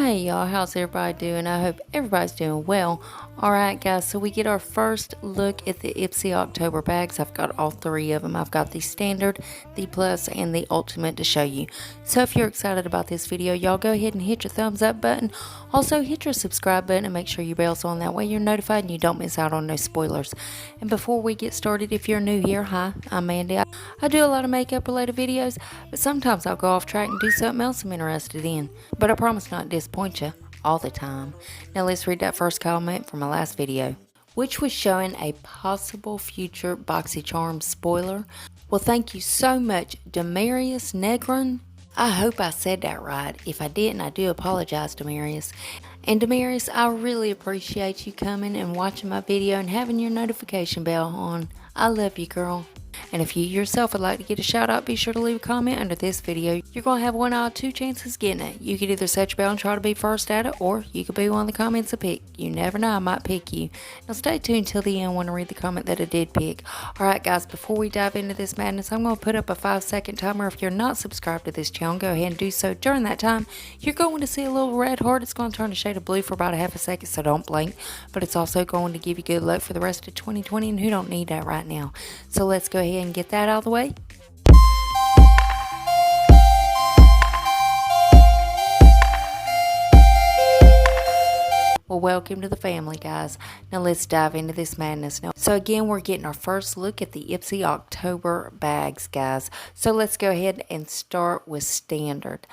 Hey y'all, how's everybody doing? I hope everybody's doing well. Alright guys, so we get our first look at the Ipsy October bags. I've got all three of them. I've got the standard, the plus, and the ultimate to show you. So if you're excited about this video, y'all go ahead and hit your thumbs up button. Also hit your subscribe button and make sure your bell's on. That way you're notified and you don't miss out on no spoilers. And before we get started, if you're new here, hi, I'm Mandy. I do a lot of makeup related videos, but sometimes I'll go off track and do something else I'm interested in. But I promise not to disappoint you all the time. Now let's read that first comment from my last video, which was showing a possible future BoxyCharm spoiler. Well, thank you so much, Demarius Negron. I hope I said that right. If I didn't, I do apologize, Demarius. And Demarius, I really appreciate you coming and watching my video and having your notification bell on. I love you, girl. And if you yourself would like to get a shout out, be sure to leave a comment under this video. You're going to have one out of two chances getting it. You could either set your bell and try to be first at it, or you could be one of the comments I pick. You never know, I might pick you. Now stay tuned till the end when I read the comment that I did pick. Alright guys, before we dive into this madness, I'm going to put up a 5-second timer. If you're not subscribed to this channel, go ahead and do so. During that time, you're going to see a little red heart. It's going to turn a shade of blue for about a half a second, so don't blink. But it's also going to give you good luck for the rest of 2020, and who don't need that right now? So let's go ahead and get that out of the way. Well, welcome to the family, guys. Now let's dive into this madness now. So again, we're getting our first look at the Ipsy October bags, guys. So let's go ahead and start with standard.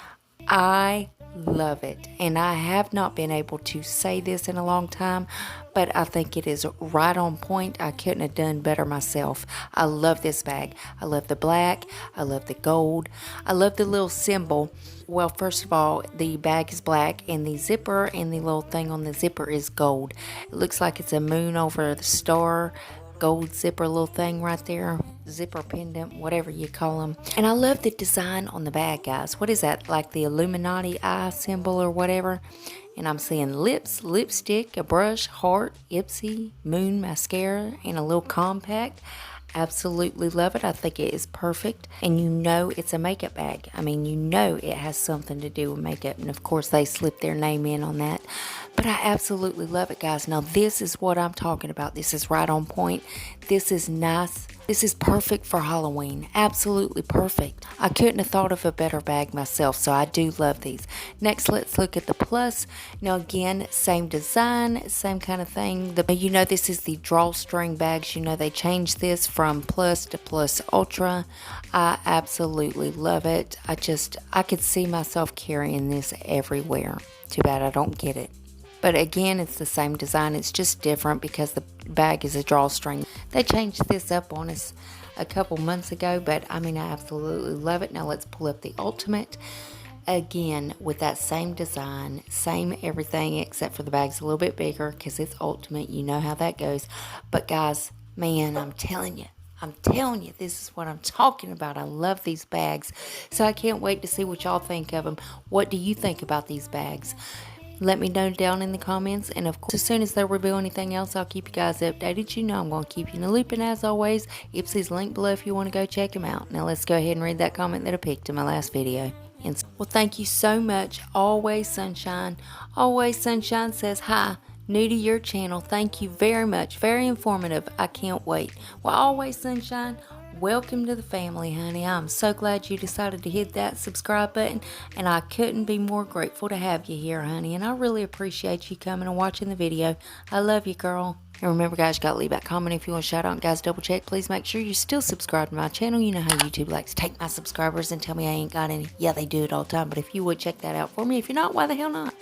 I love it, and I have not been able to say this in a long time, but I think it is right on point. I couldn't have done better myself. I love this bag. I love the black. I love the gold. I love the little symbol. Well, first of all, the bag is black, and the zipper and the little thing on the zipper is gold. It looks like it's a moon over the star. Gold zipper little thing right there, zipper pendant, whatever you call them. And I love the design on the bag, guys. What is that, like the Illuminati eye symbol or whatever? And I'm seeing lips, lipstick, a brush, heart, Ipsy, moon, mascara, and a little compact. Absolutely love it. I think it is perfect, and you know it's a makeup bag. I mean, you know it has something to do with makeup, and of course they slipped their name in on that. But I absolutely love it, guys. Now this is what I'm talking about. This is right on point. This is nice. This is perfect for Halloween. Absolutely perfect. I couldn't have thought of a better bag myself, so I do love these. Next, let's look at the plus. Now again, same design, same kind of thing. You know this is the drawstring bags. You know they changed this from plus to plus ultra. I absolutely love it. I could see myself carrying this everywhere. Too bad I don't get it. But again, it's the same design. It's just different because the bag is a drawstring. They changed this up on us a couple months ago, but I mean, I absolutely love it. Now let's pull up the ultimate. Again, with that same design, same everything, except for the bag's a little bit bigger because it's ultimate. You know how that goes. But guys, man, I'm telling you, this is what I'm talking about. I love these bags. So I can't wait to see what y'all think of them. What do you think about these bags? Let me know down in the comments, and of course, as soon as they reveal anything else, I'll keep you guys updated. You know I'm going to keep you in the loop, and as always, Ipsy's link below if you want to go check them out. Now let's go ahead and read that comment that I picked in my last video. And well, thank you so much. Always Sunshine. Always Sunshine says, hi, new to your channel. Thank you very much. Very informative. I can't wait. Well, Always Sunshine, welcome to the family, honey. I'm so glad you decided to hit that subscribe button, and I couldn't be more grateful to have you here, honey. And I really appreciate you coming and watching the video. I love you, girl. And remember, guys, you got to leave that comment if you want to shout out. And guys, double check. Please make sure you're still subscribed to my channel. You know how YouTube likes to take my subscribers and tell me I ain't got any. Yeah, they do it all the time. But if you would check that out for me. If you're not, why the hell not?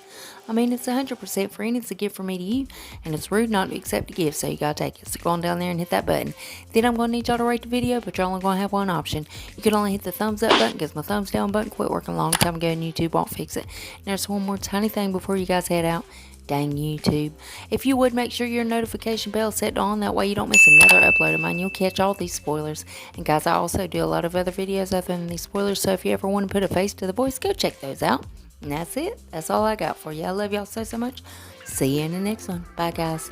I mean, it's 100% free, and it's a gift from me to you. And it's rude not to accept a gift, so you got to take it. So go on down there and hit that button. Then I'm going to need y'all to rate the video, but you're only going to have one option. You can only hit the thumbs up button because my thumbs down button quit working a long time ago, and YouTube won't fix it. And there's one more tiny thing before you guys head out. Dang YouTube. If you would make sure your notification bell is set on, that way you don't miss another upload of mine. You'll catch all these spoilers. And guys, I also do a lot of other videos other than these spoilers, so if you ever want to put a face to the voice, go check those out. And that's it. That's all I got for you. I love y'all so much. See you in the next one. Bye, guys.